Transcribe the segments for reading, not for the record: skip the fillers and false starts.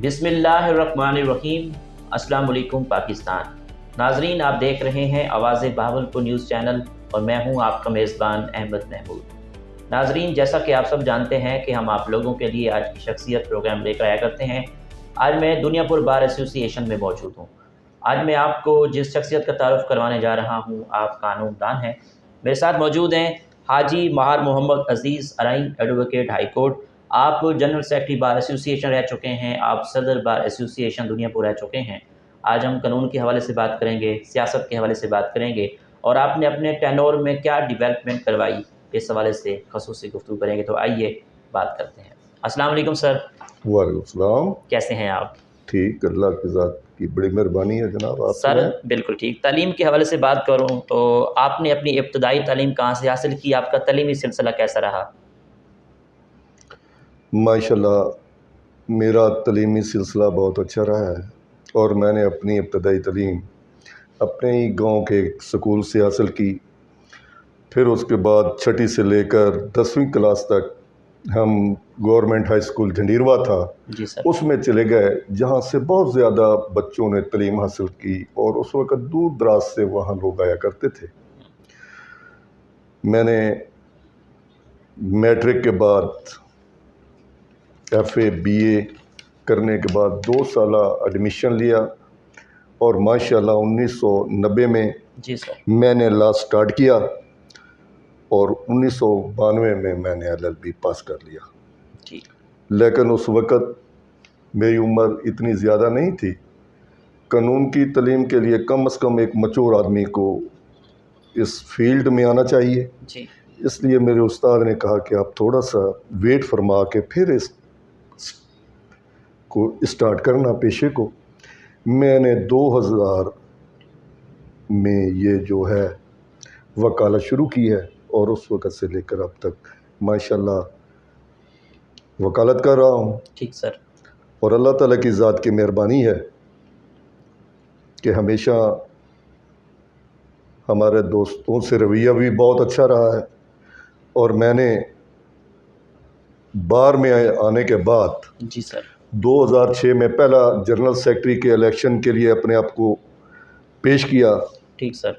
بسم اللہ الرحمن الرحیم۔ السلام علیکم پاکستان۔ ناظرین، آپ دیکھ رہے ہیں آواز بہاولپور نیوز چینل اور میں ہوں آپ کا میزبان احمد محمود۔ ناظرین، جیسا کہ آپ سب جانتے ہیں کہ ہم آپ لوگوں کے لیے آج کی شخصیت پروگرام لے کر آیا کرتے ہیں۔ آج میں دنیا پور بار ایسوسی ایشن میں موجود ہوں۔ آج میں آپ کو جس شخصیت کا تعارف کروانے جا رہا ہوں آپ قانون دان ہیں۔ میرے ساتھ موجود ہیں حاجی مہار محمد عزیز ارائیں، ایڈوکیٹ ہائی کورٹ۔ آپ جنرل سیکرٹری بار ایسوسی ایشن رہ چکے ہیں، آپ صدر بار ایسوسی ایشن دنیا پور رہ چکے ہیں۔ آج ہم قانون کے حوالے سے بات کریں گے، سیاست کے حوالے سے بات کریں گے اور آپ نے اپنے ٹینور میں کیا ڈیولپمنٹ کروائی اس حوالے سے خصوصی گفتگو کریں گے۔ تو آئیے بات کرتے ہیں۔ السلام علیکم سر۔ وعلیکم السلام۔ کیسے ہیں آپ؟ ٹھیک، اللہ کی ذات کی بڑی مہربانی ہے جناب۔ آپ سر بالکل ٹھیک۔ تعلیم کے حوالے سے بات کروں تو آپ نے اپنی ابتدائی تعلیم کہاں سے حاصل کی؟ آپ کا تعلیمی سلسلہ کیسا رہا؟ ماشاءاللہ میرا تعلیمی سلسلہ بہت اچھا رہا ہے اور میں نے اپنی ابتدائی تعلیم اپنے ہی گاؤں کے ایک سکول سے حاصل کی۔ پھر اس کے بعد چھٹی سے لے کر 10ویں کلاس تک ہم گورنمنٹ ہائی اسکول جھنڈیروا تھا، جی سر۔ اس میں چلے گئے جہاں سے بہت زیادہ بچوں نے تعلیم حاصل کی اور اس وقت دور دراز سے وہاں لوگ آیا کرتے تھے۔ میں نے میٹرک کے بعد ایف اے بی اے کرنے کے بعد 2 سالہ ایڈمیشن لیا اور ماشاءاللہ 1990 میں جی سر۔ میں نے لا سٹارٹ کیا اور 1992 میں میں نے LLB پاس کر لیا۔ ٹھیک۔ لیکن اس وقت میری عمر اتنی زیادہ نہیں تھی۔ قانون کی تعلیم کے لیے کم از کم ایک میچور آدمی کو اس فیلڈ میں آنا چاہیے۔ جی۔ اس لیے میرے استاد نے کہا کہ آپ تھوڑا سا ویٹ فرما کے پھر اس کو اسٹارٹ کرنا پیشے کو۔ میں نے 2000 میں یہ جو ہے وکالت شروع کی ہے اور اس وقت سے لے کر اب تک ماشاءاللہ وکالت کر رہا ہوں۔ ٹھیک سر۔ اور اللہ تعالیٰ کی ذات کی مہربانی ہے کہ ہمیشہ ہمارے دوستوں سے رویہ بھی بہت اچھا رہا ہے اور میں نے بار میں آنے کے بعد جی سر۔ 2006 میں پہلا جنرل سیکرٹری کے الیکشن کے لیے اپنے آپ کو پیش کیا ٹھیک سر۔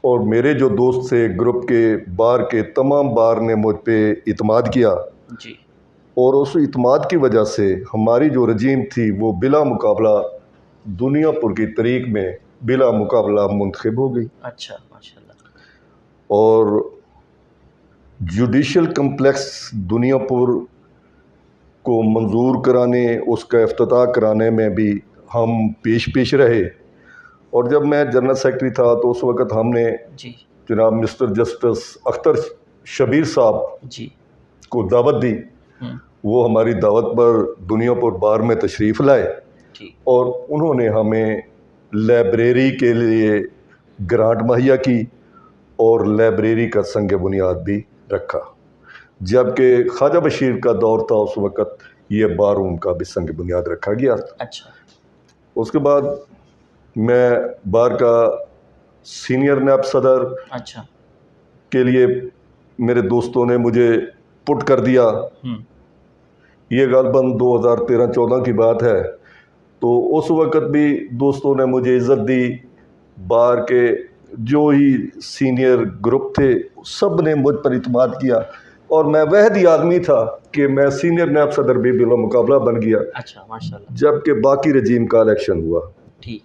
اور میرے جو دوست تھے گروپ کے بار کے تمام بار نے مجھ پہ اعتماد کیا جی۔ اور اس اعتماد کی وجہ سے ہماری جو رجیم تھی وہ بلا مقابلہ دنیا پور کی تاریخ میں بلا مقابلہ منتخب ہو گئی۔ اچھا، ماشاءاللہ۔ اور جوڈیشل کمپلیکس دنیا پور کو منظور کرانے، اس کا افتتاح کرانے میں بھی ہم پیش رہے۔ اور جب میں جنرل سیکرٹری تھا تو اس وقت ہم نے جی۔ جناب مسٹر جسٹس اختر شبیر صاحب جی۔ کو دعوت دی۔ وہ ہماری دعوت پر دنیا پور بار میں تشریف لائے ٹھیک۔ اور انہوں نے ہمیں لائبریری کے لیے گرانٹ مہیا کی اور لائبریری کا سنگ بنیاد بھی رکھا، جبکہ خواجہ بشیر کا دور تھا اس وقت یہ بار روم کا بھی سنگ بنیاد رکھا گیا۔ اچھا۔ اس کے بعد میں بار کا سینئر نیب صدر اچھا۔ کے لیے میرے دوستوں نے مجھے پٹ کر دیا۔ یہ غالباً 2013-14 کی بات ہے۔ تو اس وقت بھی دوستوں نے مجھے عزت دی، بار کے جو ہی سینئر گروپ تھے سب نے مجھ پر اعتماد کیا اور میں وحدی آدمی تھا کہ میں سینئر نیب صدر بھی بلا مقابلہ بن گیا۔ اچھا، ماشاءاللہ۔ جبکہ باقی رجیم کا الیکشن ہوا۔ ٹھیک۔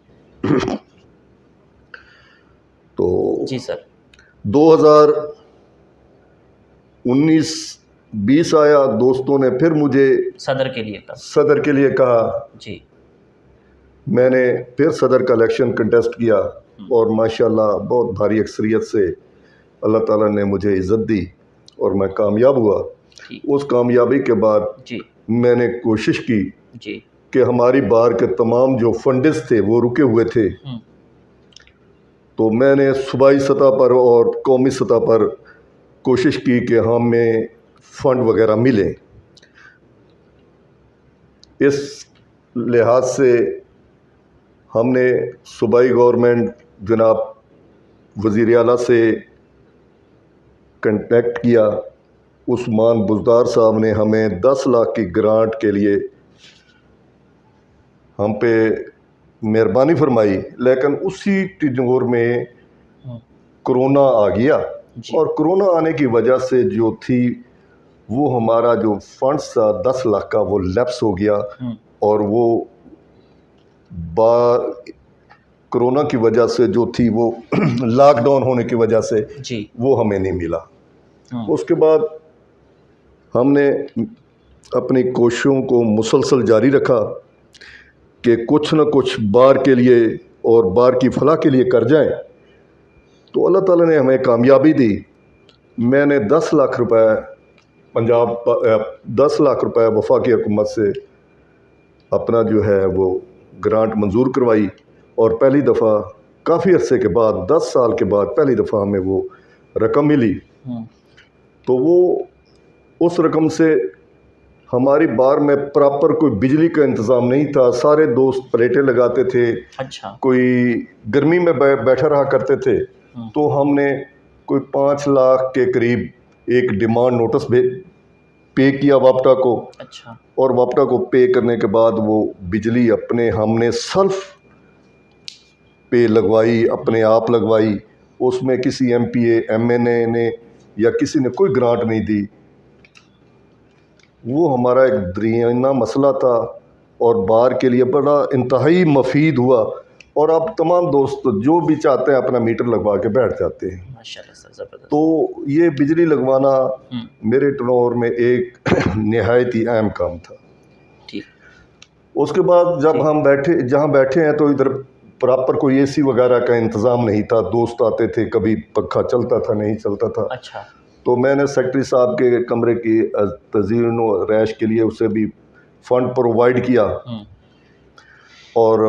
تو جی سر۔ 2019-20 آیا، دوستوں نے پھر مجھے صدر کے لیے تھا۔ صدر کے لیے کہا۔ جی۔ میں نے پھر صدر کا الیکشن کنٹیسٹ کیا اور ماشاءاللہ بہت بھاری اکثریت سے اللہ تعالیٰ نے مجھے عزت دی اور میں کامیاب ہوا۔ اس کامیابی کے بعد جی۔ میں نے کوشش کی جی۔ کہ ہماری بار کے تمام جو فنڈز تھے وہ رکے ہوئے تھے، تو میں نے صوبائی سطح پر اور قومی سطح پر کوشش کی کہ ہمیں فنڈ وغیرہ ملیں۔ اس لحاظ سے ہم نے صوبائی گورنمنٹ جناب وزیر اعلیٰ سے کنٹیکٹ کیا۔ عثمان بزدار صاحب نے ہمیں 10 لاکھ کی گرانٹ کے لیے ہم پہ مہربانی فرمائی، لیکن اسی ٹنور میں کرونا آ گیا، اور کرونا آنے کی وجہ سے جو تھی وہ ہمارا جو فنڈس تھا 10 لاکھ کا وہ لیپس ہو گیا، اور وہ کرونا کی وجہ سے جو تھی وہ لاک ڈاؤن ہونے کی وجہ سے وہ ہمیں نہیں ملا۔ اس کے بعد ہم نے اپنی کوششوں کو مسلسل جاری رکھا کہ کچھ نہ کچھ بار کے لیے اور بار کی فلاح کے لیے کر جائیں، تو اللہ تعالیٰ نے ہمیں کامیابی دی۔ میں نے 10 لاکھ روپے 10 لاکھ روپے وفاقی حکومت سے اپنا جو ہے وہ گرانٹ منظور کروائی، اور پہلی دفعہ کافی عرصے کے بعد 10 سال کے بعد پہلی دفعہ ہمیں وہ رقم ملی۔ تو وہ اس رقم سے ہماری بار میں پراپر کوئی بجلی کا انتظام نہیں تھا، سارے دوست پلیٹیں لگاتے تھے، کوئی گرمی میں بیٹھا رہا کرتے تھے، تو ہم نے کوئی 5 لاکھ کے قریب ایک ڈیمانڈ نوٹس پے کیا واپٹا کو، اور واپٹا کو پے کرنے کے بعد وہ بجلی ہم نے سیلف پے لگوائی، اپنے آپ لگوائی، اس میں کسی M P A M N A نے یا کسی نے کوئی گرانٹ نہیں دی۔ وہ ہمارا ایک درمیانہ مسئلہ تھا، اور بار کے لیے بڑا انتہائی مفید ہوا، اور اب تمام دوست جو بھی چاہتے ہیں اپنا میٹر لگوا کے بیٹھ جاتے ہیں۔ ماشاءاللہ سر، زبردست۔ تو یہ بجلی لگوانا میرے ٹنور میں ایک نہایت ہی اہم کام تھا۔ اس کے بعد جب ہم جہاں بیٹھے ہیں تو ادھر پراپر کوئی اے سی وغیرہ کا انتظام نہیں تھا، دوست آتے تھے، کبھی پنکھا چلتا تھا نہیں چلتا تھا، تو میں نے سیکرٹری صاحب کے کمرے کی تزئین و رہائش کے لیے اسے بھی فنڈ پرووائڈ کیا، اور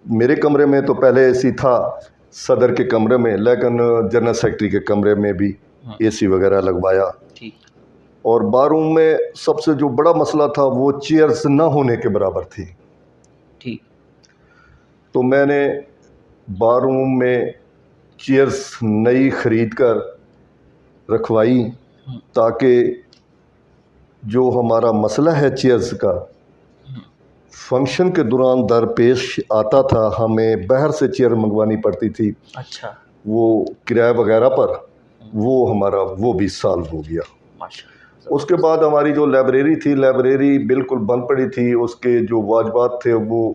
میرے کمرے میں تو پہلے اے سی تھا صدر کے کمرے میں، لیکن جنرل سیکرٹری کے کمرے میں بھی اے سی وغیرہ لگوایا۔ اور بار روم میں سب سے جو بڑا مسئلہ تھا وہ چیئرز نہ ہونے کے برابر تھی، تو میں نے بار روم میں چیئرز نئی خرید کر رکھوائی، تاکہ جو ہمارا مسئلہ ہے چیئرز کا فنکشن کے دوران درپیش آتا تھا، ہمیں باہر سے چیئر منگوانی پڑتی تھی وہ کرایہ وغیرہ پر، وہ ہمارا وہ بھی سالو ہو گیا۔ اس کے بعد ہماری جو لائبریری تھی، لائبریری بالکل بند پڑی تھی، اس کے جو واجبات تھے وہ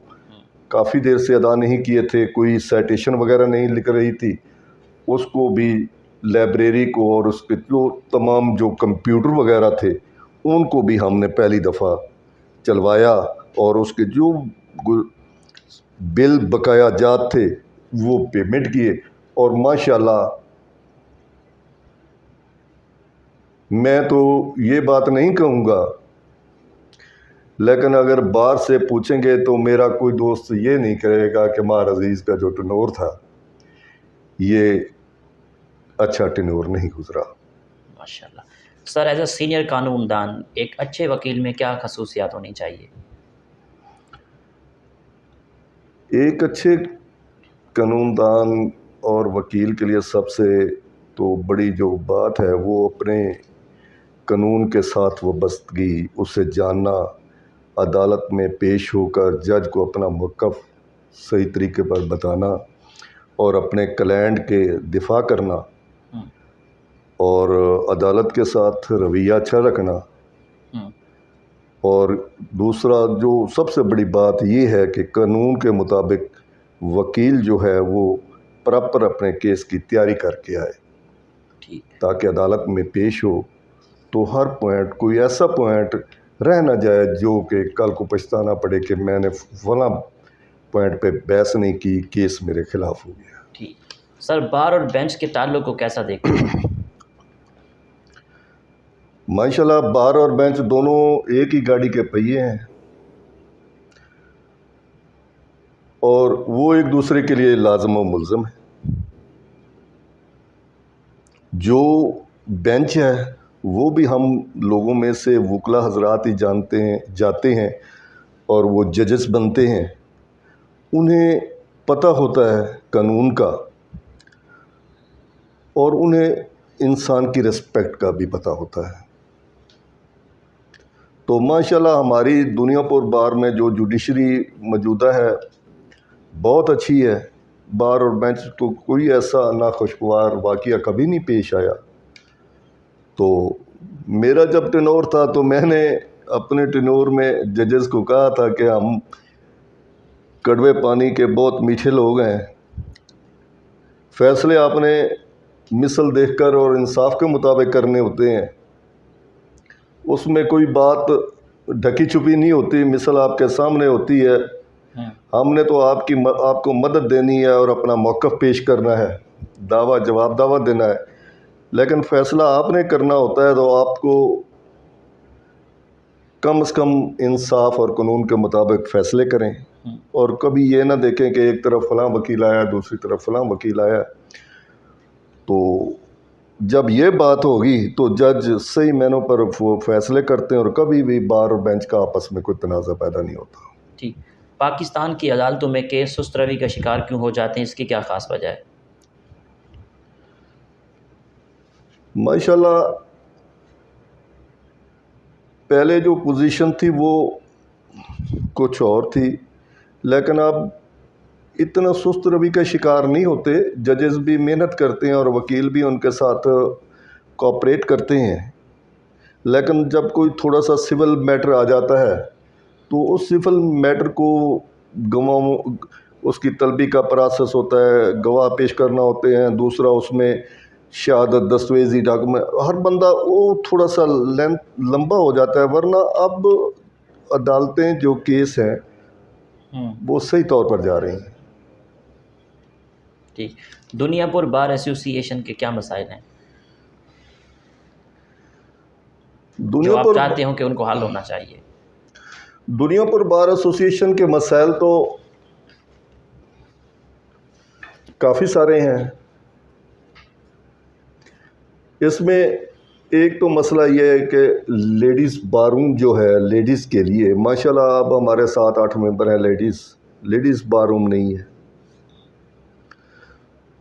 کافی دیر سے ادا نہیں کیے تھے، کوئی سائٹیشن وغیرہ نہیں لکھ رہی تھی، اس کو بھی لائبریری کو اور اس کے جو تمام جو کمپیوٹر وغیرہ تھے ان کو بھی ہم نے پہلی دفعہ چلوایا، اور اس کے جو بل بقایا جات تھے وہ پیمنٹ کیے، اور ماشاءاللہ میں تو یہ بات نہیں کہوں گا، لیکن اگر باہر سے پوچھیں گے تو میرا کوئی دوست یہ نہیں کرے گا کہ مار عزیز کا جو ٹنور تھا یہ اچھا ٹنور نہیں گزرا۔ ماشاءاللہ سر، ایز اے سینئر قانون دان ایک اچھے وکیل میں کیا خصوصیات ہونی چاہیے؟ ایک اچھے قانون دان اور وکیل کے لیے سب سے تو بڑی جو بات ہے وہ اپنے قانون کے ساتھ وابستگی، اسے جاننا، عدالت میں پیش ہو کر جج کو اپنا موقف صحیح طریقے پر بتانا، اور اپنے کلائنٹ کے دفاع کرنا، اور عدالت کے ساتھ رویہ اچھا رکھنا، اور دوسرا جو سب سے بڑی بات یہ ہے کہ قانون کے مطابق وکیل جو ہے وہ پراپر اپنے کیس کی تیاری کر کے آئے، تاکہ عدالت میں پیش ہو تو ہر پوائنٹ کوئی ایسا پوائنٹ رہ نہ جائے جو کہ کل کو پچھتانا پڑے کہ میں نے فلاں پوائنٹ پہ بحث نہیں کی، کیس میرے خلاف ہو گیا۔ ٹھیک سر، بار اور بینچ کے تعلق کو کیسا دیکھتے ہیں؟ ماشاءاللہ بار اور بینچ دونوں ایک ہی گاڑی کے پہیے ہیں، اور وہ ایک دوسرے کے لیے لازم و ملزم ہے۔ جو بینچ ہے وہ بھی ہم لوگوں میں سے وکلا حضرات ہی جاتے ہیں اور وہ ججز بنتے ہیں، انہیں پتہ ہوتا ہے قانون کا، اور انہیں انسان کی رسپیکٹ کا بھی پتہ ہوتا ہے۔ تو ماشاءاللہ ہماری دنیا پور بار میں جو جوڈیشری موجودہ ہے بہت اچھی ہے. بار اور بینچ کو کوئی ایسا ناخوشگوار واقعہ کبھی نہیں پیش آیا. تو میرا جب ٹینور تھا تو میں نے اپنے ٹینور میں ججز کو کہا تھا کہ ہم کڑوے پانی کے بہت میٹھے لوگ ہیں، فیصلے آپ نے مثل دیکھ کر اور انصاف کے مطابق کرنے ہوتے ہیں، اس میں کوئی بات ڈھکی چھپی نہیں ہوتی، مثل آپ کے سامنے ہوتی ہے. ہم نے تو آپ کو مدد دینی ہے اور اپنا موقف پیش کرنا ہے، جواب دینا ہے، لیکن فیصلہ آپ نے کرنا ہوتا ہے تو آپ کو کم از کم انصاف اور قانون کے مطابق فیصلے کریں، اور کبھی یہ نہ دیکھیں کہ ایک طرف فلاں وکیل آیا دوسری طرف فلاں وکیل آیا. تو جب یہ بات ہوگی تو جج صحیح معنوں پر وہ فیصلے کرتے ہیں اور کبھی بھی بار اور بینچ کا آپس میں کوئی تنازع پیدا نہیں ہوتا. ٹھیک. پاکستان کی عدالتوں میں کیس سست روی کا شکار کیوں ہو جاتے ہیں، اس کی کیا خاص وجہ ہے؟ ماشاءاللہ پہلے جو پوزیشن تھی وہ کچھ اور تھی، لیکن اب اتنا سست روی کا شکار نہیں ہوتے. ججز بھی محنت کرتے ہیں اور وکیل بھی ان کے ساتھ کوآپریٹ کرتے ہیں، لیکن جب کوئی تھوڑا سا سول میٹر آ جاتا ہے تو اس سول میٹر کو اس کی طلبی کا پروسیس ہوتا ہے، گواہ پیش کرنا ہوتے ہیں، دوسرا اس میں شہادت دستاویزی ڈاکومنٹ، ہر بندہ وہ تھوڑا سا لمبا ہو جاتا ہے. ورنہ اب عدالتیں جو کیس ہیں وہ صحیح طور پر جا رہی ہیں. ٹھیک. دنیا پور بار ایسوسی ایشن کے کیا مسائل ہیں جو آپ چاہتے ہوں کہ ان کو حل ہونا چاہیے؟ دنیا پور بار ایسوسی ایشن کے مسائل تو کافی سارے ہیں. اس میں ایک تو مسئلہ یہ ہے کہ لیڈیز بار روم جو ہے لیڈیز کے لیے، ماشاءاللہ اب ہمارے 7-8 ممبر ہیں لیڈیز بار روم نہیں ہے.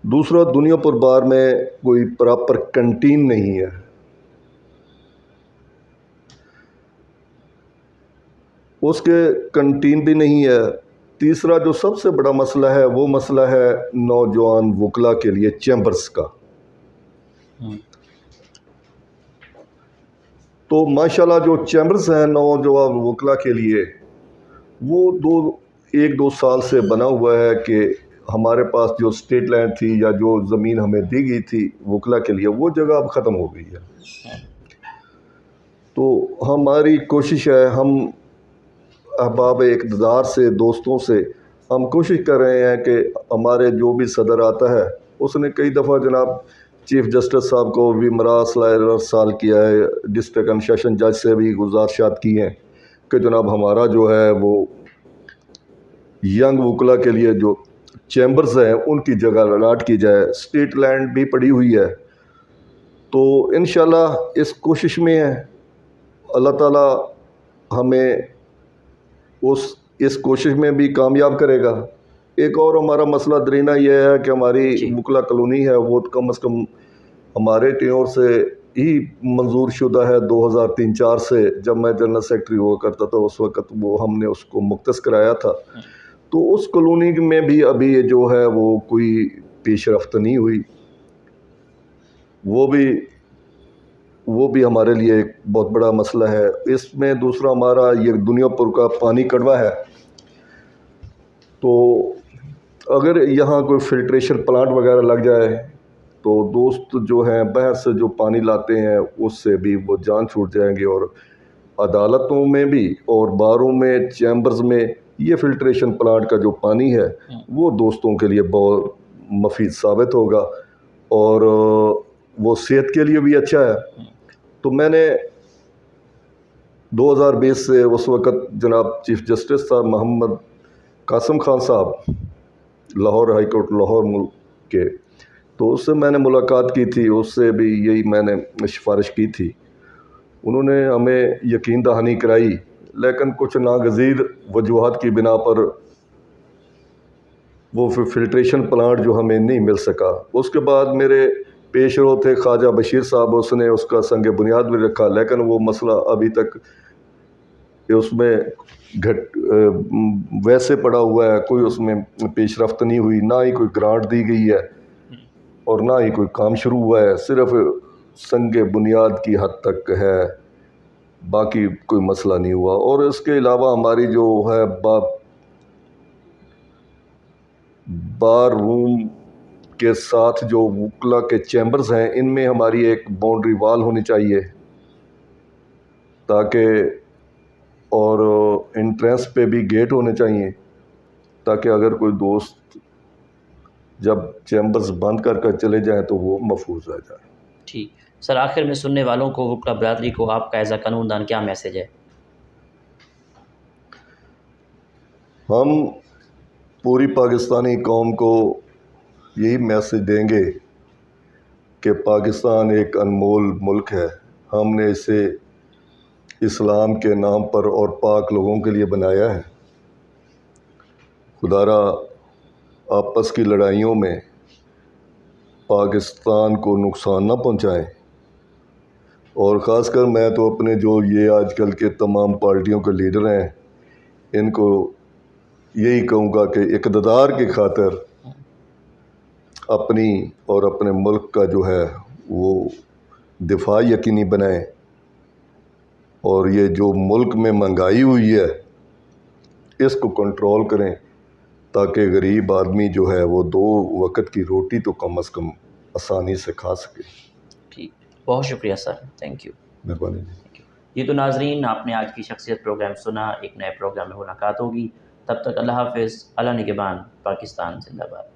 دوسرا دنیا پور بار میں کوئی پراپر کنٹین نہیں ہے. اس کے کنٹین بھی نہیں ہے. تیسرا جو سب سے بڑا مسئلہ ہے وہ مسئلہ ہے نوجوان وکلا کے لیے چیمبرز کا. تو ماشاءاللہ جو چیمبرز ہیں نوجوان وکلا کے لیے وہ 1-2 سال سے بنا ہوا ہے کہ ہمارے پاس جو اسٹیٹ لینڈ تھی یا جو زمین ہمیں دی گئی تھی وکلا کے لیے وہ جگہ اب ختم ہو گئی ہے. تو ہماری کوشش ہے، ہم احباب اقتدار سے دوستوں سے ہم کوشش کر رہے ہیں کہ ہمارے جو بھی صدر آتا ہے اس نے کئی دفعہ جناب چیف جسٹس صاحب کو بھی مراسلہ ارسال کیا ہے، ڈسٹرکٹ اینڈ سیشن جج سے بھی گزارشات کی ہیں کہ جناب ہمارا جو ہے وہ ینگ وکلا کے لیے جو چیمبرز ہیں ان کی جگہ الاٹ کی جائے. اسٹیٹ لینڈ بھی پڑی ہوئی ہے تو انشاءاللہ اس کوشش میں ہے، اللہ تعالیٰ ہمیں اس کوشش میں بھی کامیاب کرے گا. ایک اور ہمارا مسئلہ درینہ یہ ہے کہ ہماری وکلا کالونی ہے وہ کم از کم ہمارے ٹینور سے ہی منظور شدہ ہے 2003-4 سے. جب میں جنرل سیکرٹری ہوا کرتا تھا اس وقت وہ ہم نے اس کو مختص کرایا تھا. تو اس کالونی میں بھی ابھی جو ہے وہ کوئی پیش رفت نہیں ہوئی. وہ بھی ہمارے لیے ایک بہت بڑا مسئلہ ہے. اس میں دوسرا ہمارا یہ دنیا پور کا پانی کڑوا ہے. تو اگر یہاں کوئی فلٹریشن پلانٹ وغیرہ لگ جائے تو دوست جو ہیں باہر سے جو پانی لاتے ہیں اس سے بھی وہ جان چھوٹ جائیں گے. اور عدالتوں میں بھی اور باروں میں چیمبرز میں یہ فلٹریشن پلانٹ کا جو پانی ہے وہ دوستوں کے لیے بہت مفید ثابت ہوگا اور وہ صحت کے لیے بھی اچھا ہے. تو میں نے 2020 سے اس وقت جناب چیف جسٹس صاحب محمد قاسم خان صاحب لاہور ہائی کورٹ لاہور ملک کے، تو اس سے میں نے ملاقات کی تھی. اس سے بھی یہی میں نے سفارش کی تھی. انہوں نے ہمیں یقین دہانی کرائی لیکن کچھ ناگزیر وجوہات کی بنا پر وہ فلٹریشن پلانٹ جو ہمیں نہیں مل سکا. اس کے بعد میرے پیش رو تھے خواجہ بشیر صاحب، اس نے اس کا سنگ بنیاد بھی رکھا لیکن وہ مسئلہ ابھی تک اس میں ویسے پڑا ہوا ہے، کوئی اس میں پیش رفت نہیں ہوئی، نہ ہی کوئی گرانٹ دی گئی ہے اور نہ ہی کوئی کام شروع ہوا ہے، صرف سنگ بنیاد کی حد تک ہے، باقی کوئی مسئلہ نہیں ہوا۔ اور اس کے علاوہ ہماری جو ہے بار روم کے ساتھ جو وکلا کے چیمبرز ہیں، ان میں ہماری ایک باؤنڈری وال ہونی چاہیے تاکہ، اور انٹرنس پہ بھی گیٹ ہونے چاہیے تاکہ اگر کوئی دوست جب چیمبرز بند کر چلے جائیں تو وہ محفوظ رہ جائے۔ ٹھیک سر، آخر میں سننے والوں کو، وکلا برادری کو آپ کا ایز اے قانون دان کیا میسیج ہے؟ ہم پوری پاکستانی قوم کو یہی میسج دیں گے کہ پاکستان ایک انمول ملک ہے، ہم نے اسے اسلام کے نام پر اور پاک لوگوں کے لیے بنایا ہے۔ خدا را آپس کی لڑائیوں میں پاکستان کو نقصان نہ پہنچائیں، اور خاص کر میں تو اپنے جو یہ آج کل کے تمام پارٹیوں کے لیڈر ہیں ان کو یہی کہوں گا کہ اقتدار کی خاطر اپنی اور اپنے ملک کا جو ہے وہ دفاع یقینی بنائیں، اور یہ جو ملک میں مہنگائی ہوئی ہے اس کو کنٹرول کریں تاکہ غریب آدمی جو ہے وہ 2 وقت کی روٹی تو کم از کم آسانی سے کھا سکے۔ ٹھیک، بہت شکریہ سر، تھینک یو۔ مہربانی جی۔ یہ تو ناظرین، آپ نے آج کی شخصیت پروگرام سنا، ایک نئے پروگرام میں ملاقات ہوگی، تب تک اللہ حافظ، اللہ نگہبان، پاکستان زندہ باد۔